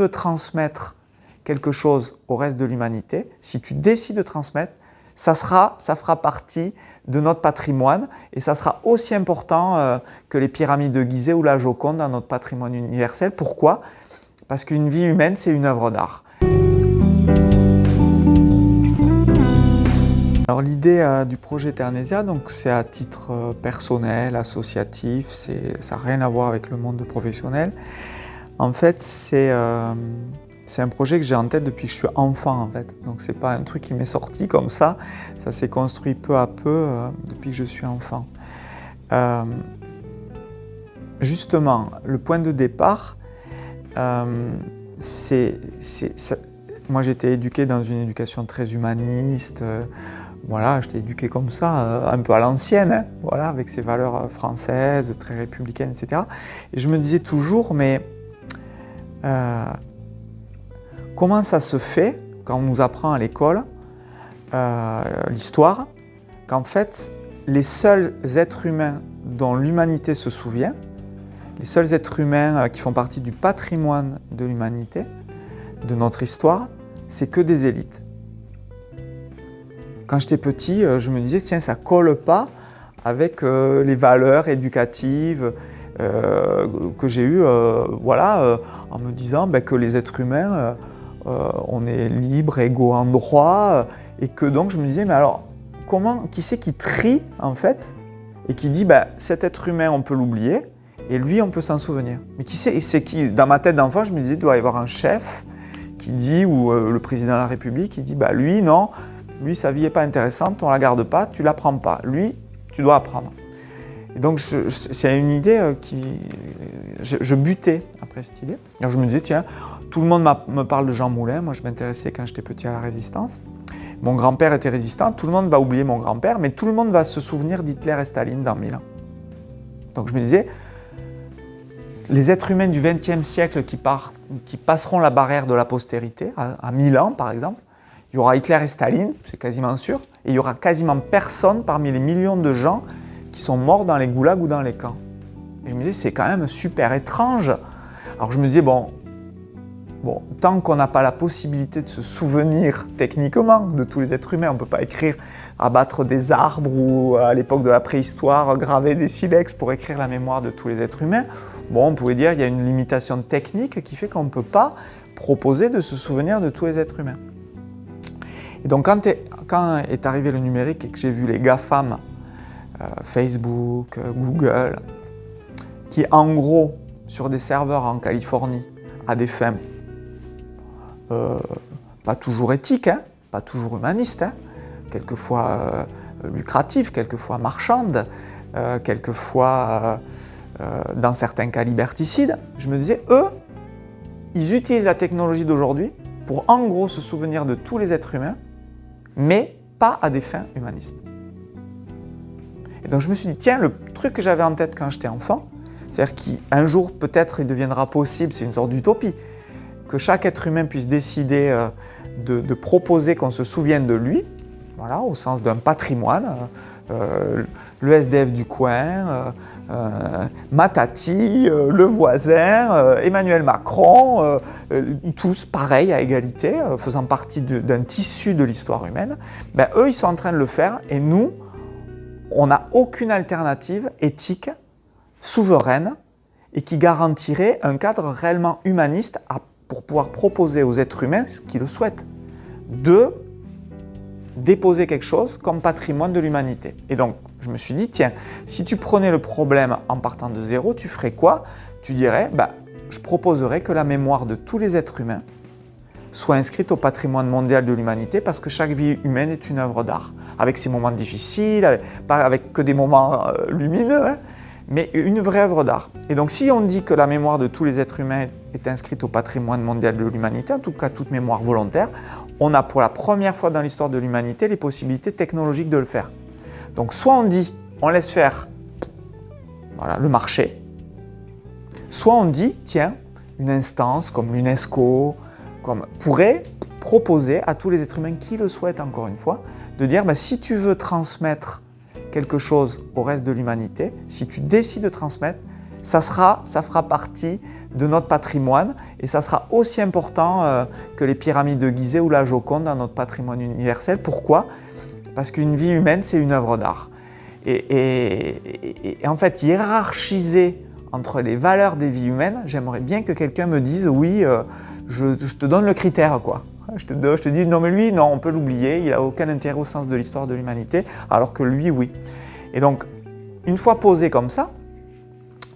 veux transmettre quelque chose au reste de l'humanité, si tu décides de transmettre, ça fera partie de notre patrimoine et ça sera aussi important que les pyramides de Gizeh ou la Joconde dans notre patrimoine universel. Pourquoi? Parce qu'une vie humaine, c'est une œuvre d'art. Alors l'idée du projet Eternesia, c'est à titre personnel, associatif, ça n'a rien à voir avec le monde professionnel. En fait, c'est un projet que j'ai en tête depuis que je suis enfant, en fait. Donc c'est pas un truc qui m'est sorti comme ça s'est construit peu à peu depuis que je suis enfant. Justement, le point de départ, moi j'ai été éduqué dans une éducation très humaniste. Voilà, j'étais éduqué comme ça, un peu à l'ancienne, hein, voilà, avec ces valeurs françaises, très républicaines, etc. Et je me disais toujours, mais comment ça se fait, quand on nous apprend à l'école l'histoire, qu'en fait, les seuls êtres humains dont l'humanité se souvient, les seuls êtres humains qui font partie du patrimoine de l'humanité, de notre histoire, c'est que des élites. Quand j'étais petit, je me disais, tiens, ça ne colle pas avec les valeurs éducatives que j'ai eues en me disant que les êtres humains, on est libres, égaux en droit, et que donc je me disais, mais alors, qui c'est qui trie, en fait, et qui dit, cet être humain, on peut l'oublier, et lui, on peut s'en souvenir. Mais c'est qui, dans ma tête d'enfant, je me disais, il doit y avoir un chef qui dit, ou le président de la République, qui dit, lui, non, lui, sa vie n'est pas intéressante, on ne la garde pas, tu ne la prends pas. Lui, tu dois apprendre. Et donc, c'est une idée je butais après cette idée. Alors, je me disais, tiens, tout le monde me parle de Jean Moulin. Moi, je m'intéressais quand j'étais petit à la Résistance. Mon grand-père était résistant. Tout le monde va oublier mon grand-père, mais tout le monde va se souvenir d'Hitler et Staline dans 1000 ans. Donc, je me disais, les êtres humains du XXe siècle qui passeront la barrière de la postérité, à 1000 ans, par exemple, il y aura Hitler et Staline, c'est quasiment sûr, et il y aura quasiment personne parmi les millions de gens qui sont morts dans les goulags ou dans les camps. Et je me disais, c'est quand même super étrange. Alors je me disais, bon, tant qu'on n'a pas la possibilité de se souvenir techniquement de tous les êtres humains, on ne peut pas écrire, abattre des arbres ou à l'époque de la préhistoire, graver des silex pour écrire la mémoire de tous les êtres humains. Bon, on pouvait dire qu'il y a une limitation technique qui fait qu'on ne peut pas proposer de se souvenir de tous les êtres humains. Et donc quand est arrivé le numérique et que j'ai vu les GAFAM, Facebook, Google, qui en gros, sur des serveurs en Californie, à des fins pas toujours éthiques, hein, pas toujours humanistes, hein, quelquefois lucratives, quelquefois marchandes, quelquefois dans certains cas liberticides, je me disais, eux, ils utilisent la technologie d'aujourd'hui pour en gros se souvenir de tous les êtres humains, mais pas à des fins humanistes. Et donc je me suis dit, tiens, le truc que j'avais en tête quand j'étais enfant, c'est-à-dire qu'un jour peut-être il deviendra possible, c'est une sorte d'utopie, que chaque être humain puisse décider de proposer qu'on se souvienne de lui, voilà, au sens d'un patrimoine, le SDF du coin, Matati, le voisin, Emmanuel Macron, tous pareils à égalité, faisant partie d'un tissu de l'histoire humaine, eux ils sont en train de le faire et nous, on n'a aucune alternative éthique, souveraine et qui garantirait un cadre réellement humaniste pour pouvoir proposer aux êtres humains, qui le souhaitent, de déposer quelque chose comme patrimoine de l'humanité. Et donc, je me suis dit, tiens, si tu prenais le problème en partant de zéro, tu ferais quoi? Tu dirais, je proposerais que la mémoire de tous les êtres humains soit inscrite au patrimoine mondial de l'humanité parce que chaque vie humaine est une œuvre d'art, avec ses moments difficiles, pas avec que des moments lumineux, hein, mais une vraie œuvre d'art. Et donc, si on dit que la mémoire de tous les êtres humains est inscrite au patrimoine mondial de l'humanité, en tout cas toute mémoire volontaire, on a pour la première fois dans l'histoire de l'humanité les possibilités technologiques de le faire. Donc soit on dit, on laisse faire le marché, soit on dit, tiens, une instance comme l'UNESCO pourrait proposer à tous les êtres humains qui le souhaitent, encore une fois, de dire, si tu veux transmettre quelque chose au reste de l'humanité, si tu décides de transmettre, ça fera partie de notre patrimoine et ça sera aussi important que les pyramides de Gizeh ou la Joconde dans notre patrimoine universel. Pourquoi? Parce qu'une vie humaine, c'est une œuvre d'art. Et en fait, hiérarchiser entre les valeurs des vies humaines, j'aimerais bien que quelqu'un me dise « oui, je te donne le critère, quoi ». Je te dis « non, mais lui, non, on peut l'oublier, il n'a aucun intérêt au sens de l'histoire de l'humanité, alors que lui, oui ». Et donc, une fois posé comme ça,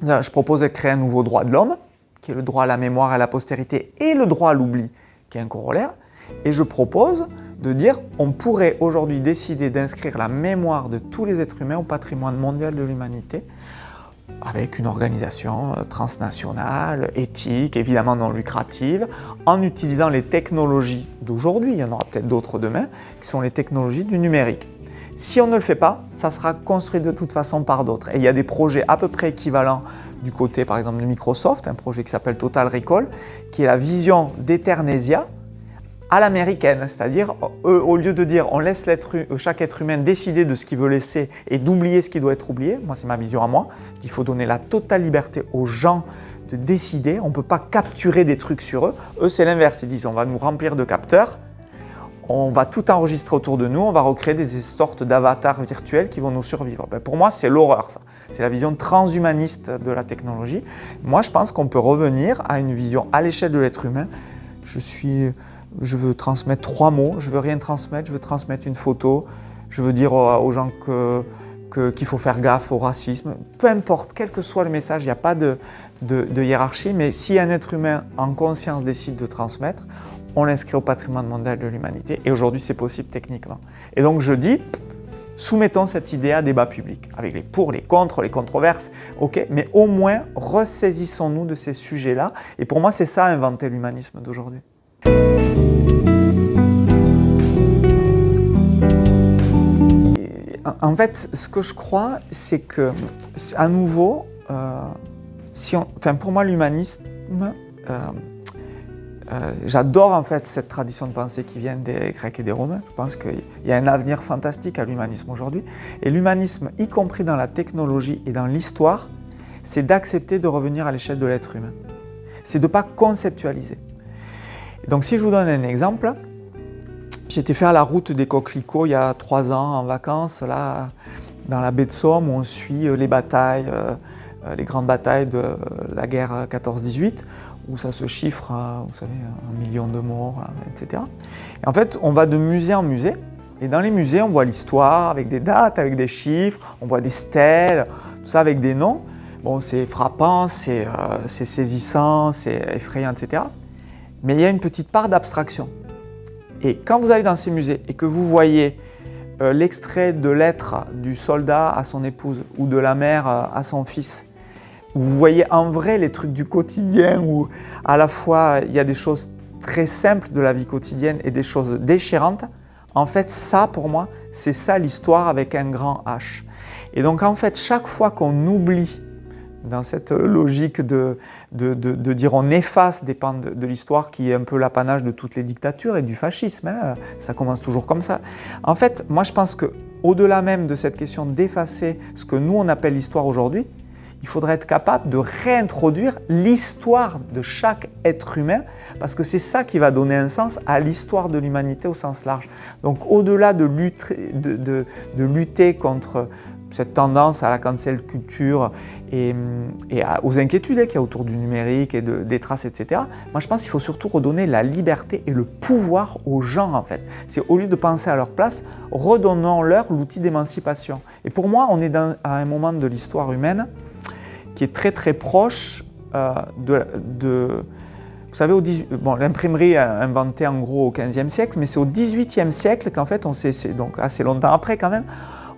je propose de créer un nouveau droit de l'homme, qui est le droit à la mémoire et à la postérité, et le droit à l'oubli, qui est un corollaire. Et je propose de dire on pourrait aujourd'hui décider d'inscrire la mémoire de tous les êtres humains au patrimoine mondial de l'humanité, avec une organisation transnationale, éthique, évidemment non lucrative, en utilisant les technologies d'aujourd'hui, il y en aura peut-être d'autres demain, qui sont les technologies du numérique. Si on ne le fait pas, ça sera construit de toute façon par d'autres. Et il y a des projets à peu près équivalents du côté, par exemple, de Microsoft, un projet qui s'appelle Total Recall, qui est la vision d'Eternesia à l'américaine. C'est-à-dire, au lieu de dire on laisse chaque être humain décider de ce qu'il veut laisser et d'oublier ce qui doit être oublié, moi c'est ma vision à moi, qu'il faut donner la totale liberté aux gens de décider. On ne peut pas capturer des trucs sur eux. Eux, c'est l'inverse. Ils disent on va nous remplir de capteurs. On va tout enregistrer autour de nous, on va recréer des sortes d'avatars virtuels qui vont nous survivre. Ben pour moi, c'est l'horreur, ça. C'est la vision transhumaniste de la technologie. Moi, je pense qu'on peut revenir à une vision à l'échelle de l'être humain. Je veux transmettre 3 mots, je veux rien transmettre, je veux transmettre une photo, je veux dire aux gens qu'il faut faire gaffe au racisme. Peu importe, quel que soit le message, il n'y a pas de hiérarchie, mais si un être humain en conscience décide de transmettre, on l'inscrit au patrimoine mondial de l'humanité et aujourd'hui c'est possible techniquement. Et donc je dis, soumettons cette idée à débat public, avec les pour, les contre, les controverses, ok, mais au moins ressaisissons-nous de ces sujets-là et pour moi c'est ça inventer l'humanisme d'aujourd'hui. En fait, ce que je crois, c'est que, à nouveau, pour moi l'humanisme, j'adore en fait cette tradition de pensée qui vient des Grecs et des Romains. Je pense qu'il y a un avenir fantastique à l'humanisme aujourd'hui. Et l'humanisme, y compris dans la technologie et dans l'histoire, c'est d'accepter de revenir à l'échelle de l'être humain. C'est de ne pas conceptualiser. Donc si je vous donne un exemple, j'étais faire la route des coquelicots il y a 3 ans en vacances, là, dans la baie de Somme, où on suit les batailles, les grandes batailles de la guerre 14-18, où ça se chiffre à, vous savez, 1 million de morts, etc. Et en fait, on va de musée en musée, et dans les musées, on voit l'histoire avec des dates, avec des chiffres, on voit des stèles, tout ça avec des noms. Bon, c'est frappant, c'est saisissant, c'est effrayant, etc. Mais il y a une petite part d'abstraction. Et quand vous allez dans ces musées et que vous voyez l'extrait de lettres du soldat à son épouse ou de la mère à son fils, vous voyez en vrai les trucs du quotidien où à la fois il y a des choses très simples de la vie quotidienne et des choses déchirantes, en fait ça pour moi, c'est ça l'histoire avec un grand H. Et donc en fait chaque fois qu'on oublie dans cette logique de dire on efface des pans de l'histoire qui est un peu l'apanage de toutes les dictatures et du fascisme, hein, ça commence toujours comme ça. En fait, moi je pense qu'au-delà même de cette question d'effacer ce que nous on appelle l'histoire aujourd'hui, il faudrait être capable de réintroduire l'histoire de chaque être humain parce que c'est ça qui va donner un sens à l'histoire de l'humanité au sens large. Donc au-delà de lutter contre cette tendance à la cancel culture et aux inquiétudes qu'il y a autour du numérique et des traces, etc. Moi, je pense qu'il faut surtout redonner la liberté et le pouvoir aux gens, en fait. C'est au lieu de penser à leur place, redonnons-leur l'outil d'émancipation. Et pour moi, on est à un moment de l'histoire humaine qui est très très proche vous savez, l'imprimerie a inventé en gros au XVe siècle, mais c'est au XVIIIe siècle qu'en fait, donc assez longtemps après quand même,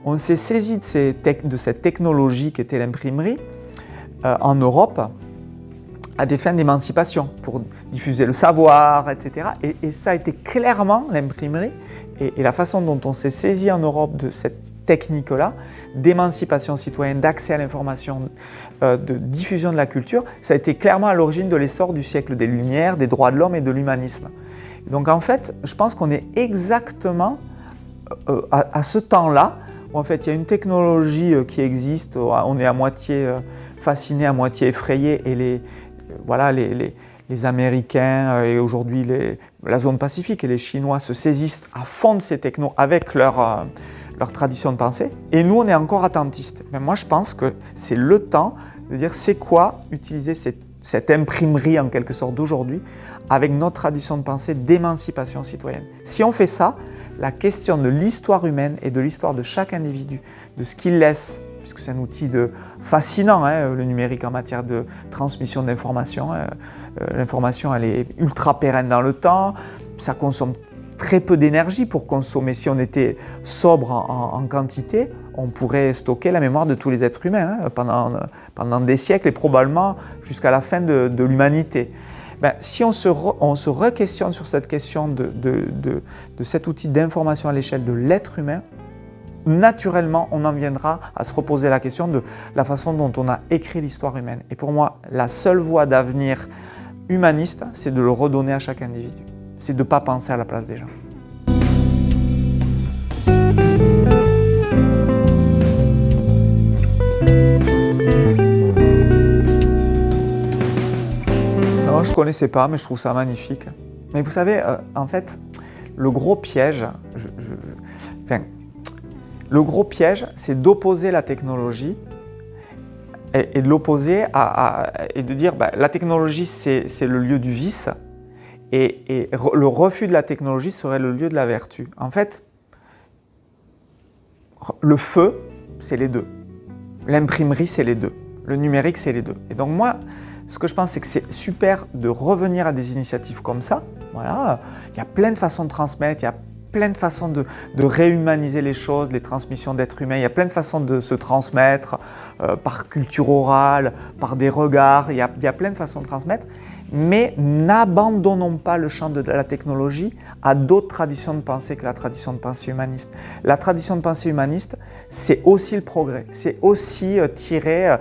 on s'est saisi de cette technologie qui était l'imprimerie en Europe à des fins d'émancipation, pour diffuser le savoir, etc. Et ça a été clairement l'imprimerie et la façon dont on s'est saisi en Europe de cette technique-là, d'émancipation citoyenne, d'accès à l'information, de diffusion de la culture, ça a été clairement à l'origine de l'essor du siècle des Lumières, des droits de l'homme et de l'humanisme. Donc en fait, je pense qu'on est exactement à ce temps-là, où en fait il y a une technologie qui existe, on est à moitié fascinés, à moitié effrayés, et voilà, les Américains et aujourd'hui la zone Pacifique et les Chinois se saisissent à fond de ces technos avec leur tradition de pensée, et nous on est encore attentistes. Mais moi je pense que c'est le temps de dire c'est quoi utiliser cette imprimerie en quelque sorte d'aujourd'hui avec notre tradition de pensée d'émancipation citoyenne. Si on fait ça, la question de l'histoire humaine et de l'histoire de chaque individu, de ce qu'il laisse, puisque c'est un outil fascinant, hein, le numérique en matière de transmission d'informations. L'information, elle est ultra pérenne dans le temps, ça consomme très peu d'énergie pour consommer. Si on était sobre en quantité, on pourrait stocker la mémoire de tous les êtres humains pendant des siècles et probablement jusqu'à la fin de l'humanité. Si on se re-questionne sur cette question de cet outil d'information à l'échelle de l'être humain, naturellement, on en viendra à se reposer la question de la façon dont on a écrit l'histoire humaine. Et pour moi, la seule voie d'avenir humaniste, c'est de le redonner à chaque individu. C'est de ne pas penser à la place des gens. Non, je ne connaissais pas, mais je trouve ça magnifique. Mais vous savez, en fait, le gros piège, le gros piège, c'est d'opposer la technologie et de l'opposer et de dire la technologie, c'est le lieu du vice et le refus de la technologie serait le lieu de la vertu. En fait, le feu, c'est les deux. L'imprimerie, c'est les deux. Le numérique, c'est les deux. Et donc moi, ce que je pense, c'est que c'est super de revenir à des initiatives comme ça. Voilà, il y a plein de façons de transmettre, il y a plein de façons de réhumaniser les choses, les transmissions d'êtres humains. Il y a plein de façons de se transmettre par culture orale, par des regards. Il y a plein de façons de transmettre. Mais n'abandonnons pas le champ de la technologie à d'autres traditions de pensée que la tradition de pensée humaniste. La tradition de pensée humaniste, c'est aussi le progrès. C'est aussi tirer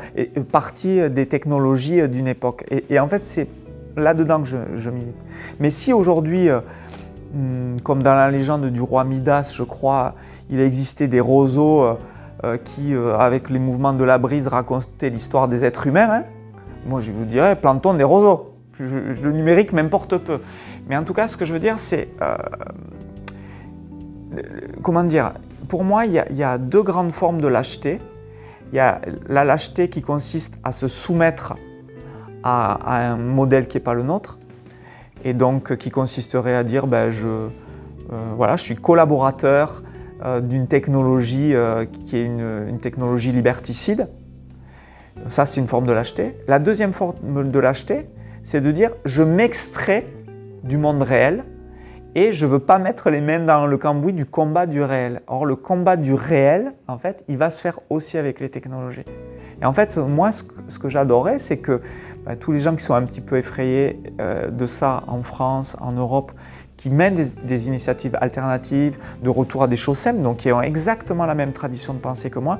parti des technologies d'une époque. Et en fait, c'est là-dedans que je milite. Mais si aujourd'hui, comme dans la légende du roi Midas, je crois, il existait des roseaux qui, avec les mouvements de la brise, racontaient l'histoire des êtres humains, hein, moi je vous dirais, plantons des roseaux. Le numérique m'importe peu. Mais en tout cas, ce que je veux dire, c'est... comment dire ? Pour moi, il y a deux grandes formes de lâcheté. Il y a la lâcheté qui consiste à se soumettre à un modèle qui n'est pas le nôtre, et donc qui consisterait à dire je suis collaborateur d'une technologie qui est une technologie liberticide. Ça, c'est une forme de lâcheté. La deuxième forme de lâcheté, c'est de dire je m'extrais du monde réel et je ne veux pas mettre les mains dans le cambouis du combat du réel. Or, le combat du réel, en fait, il va se faire aussi avec les technologies. Et en fait, moi, ce que j'adorais, c'est que tous les gens qui sont un petit peu effrayés de ça en France, en Europe, qui mènent des initiatives alternatives, de retour à des choses simples, donc qui ont exactement la même tradition de pensée que moi,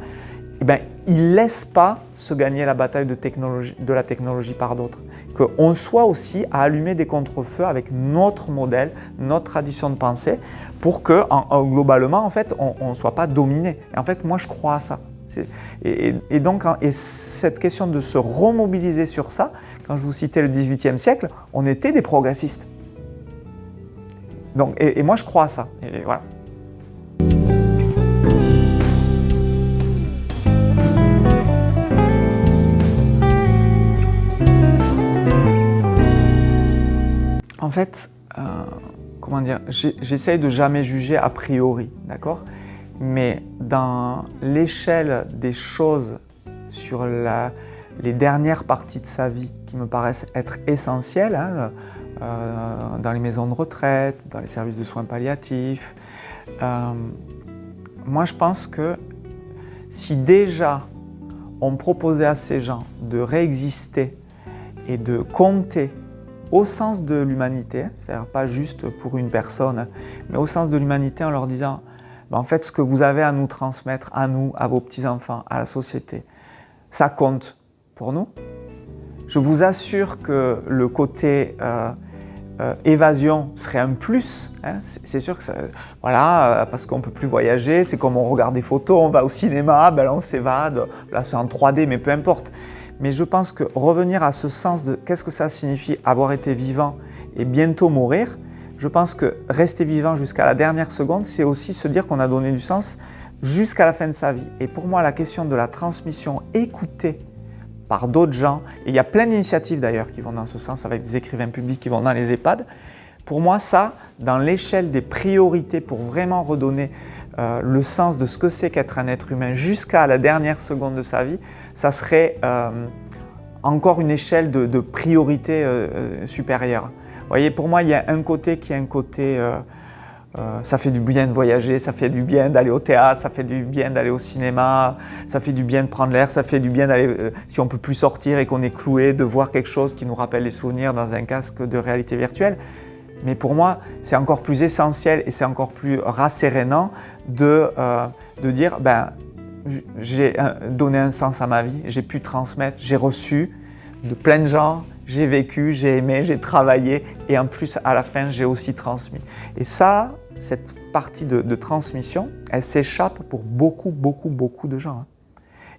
ils ne laissent pas se gagner la bataille de la technologie par d'autres. Qu'on soit aussi à allumer des contre-feux avec notre modèle, notre tradition de pensée, pour que globalement, en fait, on ne soit pas dominé. Et en fait, moi, je crois à ça. Et donc, cette question de se remobiliser sur ça, quand je vous citais le XVIIIe siècle, on était des progressistes. Donc, et moi, je crois à ça. Et voilà. En fait, comment dire, j'essaye de jamais juger a priori, d'accord ? Mais dans l'échelle des choses sur les dernières parties de sa vie qui me paraissent être essentielles, hein, dans les maisons de retraite, dans les services de soins palliatifs, moi je pense que si déjà on proposait à ces gens de réexister et de compter au sens de l'humanité, c'est-à-dire pas juste pour une personne, mais au sens de l'humanité en leur disant en fait, ce que vous avez à nous transmettre, à nous, à vos petits-enfants, à la société, ça compte pour nous. Je vous assure que le côté évasion serait un plus. Hein. C'est sûr que parce qu'on ne peut plus voyager, c'est comme on regarde des photos, on va au cinéma, on s'évade. Là, c'est en 3D, mais peu importe. Mais je pense que revenir à ce sens de qu'est-ce que ça signifie avoir été vivant et bientôt mourir, je pense que rester vivant jusqu'à la dernière seconde, c'est aussi se dire qu'on a donné du sens jusqu'à la fin de sa vie. Et pour moi, la question de la transmission écoutée par d'autres gens, et il y a plein d'initiatives d'ailleurs qui vont dans ce sens avec des écrivains publics qui vont dans les EHPAD, pour moi ça, dans l'échelle des priorités pour vraiment redonner le sens de ce que c'est qu'être un être humain jusqu'à la dernière seconde de sa vie, ça serait encore une échelle de priorité supérieure. Vous voyez, pour moi, il y a un côté qui est un côté ça fait du bien de voyager, ça fait du bien d'aller au théâtre, ça fait du bien d'aller au cinéma, ça fait du bien de prendre l'air, ça fait du bien d'aller, si on ne peut plus sortir et qu'on est cloué, de voir quelque chose qui nous rappelle les souvenirs dans un casque de réalité virtuelle. Mais pour moi, c'est encore plus essentiel et c'est encore plus rassérénant de dire j'ai donné un sens à ma vie, j'ai pu transmettre, j'ai reçu de plein de gens, j'ai vécu, j'ai aimé, j'ai travaillé et en plus à la fin j'ai aussi transmis. Et ça, cette partie de transmission, elle s'échappe pour beaucoup de gens.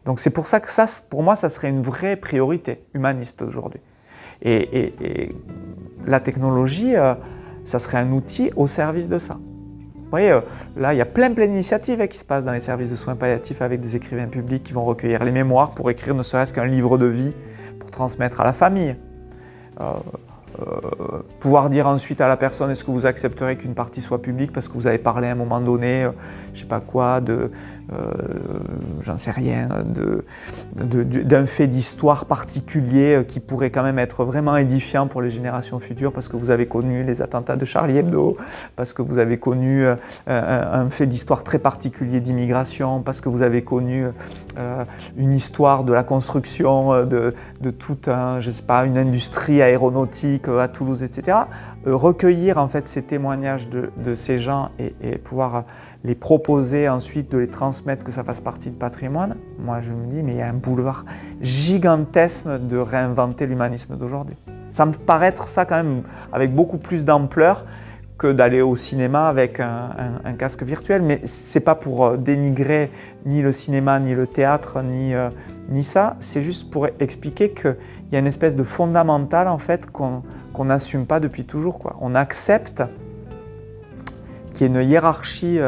Donc c'est pour ça que ça, pour moi, ça serait une vraie priorité humaniste aujourd'hui. Et la technologie, ça serait un outil au service de ça. Vous voyez, là, il y a plein d'initiatives qui se passent dans les services de soins palliatifs avec des écrivains publics qui vont recueillir les mémoires pour écrire ne serait-ce qu'un livre de vie pour transmettre à la famille. Pouvoir dire ensuite à la personne est-ce que vous accepterez qu'une partie soit publique parce que vous avez parlé à un moment donné, je sais pas quoi, j'en sais rien, d'un fait d'histoire particulier qui pourrait quand même être vraiment édifiant pour les générations futures parce que vous avez connu les attentats de Charlie Hebdo, parce que vous avez connu un fait d'histoire très particulier d'immigration, parce que vous avez connu une histoire de la construction de toute je sais pas, une industrie aéronautique à Toulouse, etc. Recueillir en fait ces témoignages de ces gens et pouvoir les proposer ensuite, de les transmettre, que ça fasse partie du patrimoine, moi je me dis mais il y a un boulevard gigantesque de réinventer l'humanisme d'aujourd'hui. Ça me paraît être ça quand même avec beaucoup plus d'ampleur que d'aller au cinéma avec un casque virtuel, mais c'est pas pour dénigrer ni le cinéma, ni le théâtre, ni ça, c'est juste pour expliquer qu'il y a une espèce de fondamental en fait qu'on n'assume pas depuis toujours, quoi. On accepte qu'il y ait une hiérarchie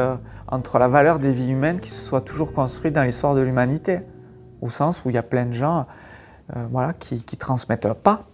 entre la valeur des vies humaines qui se soit toujours construite dans l'histoire de l'humanité, au sens où il y a plein de gens qui ne transmettent pas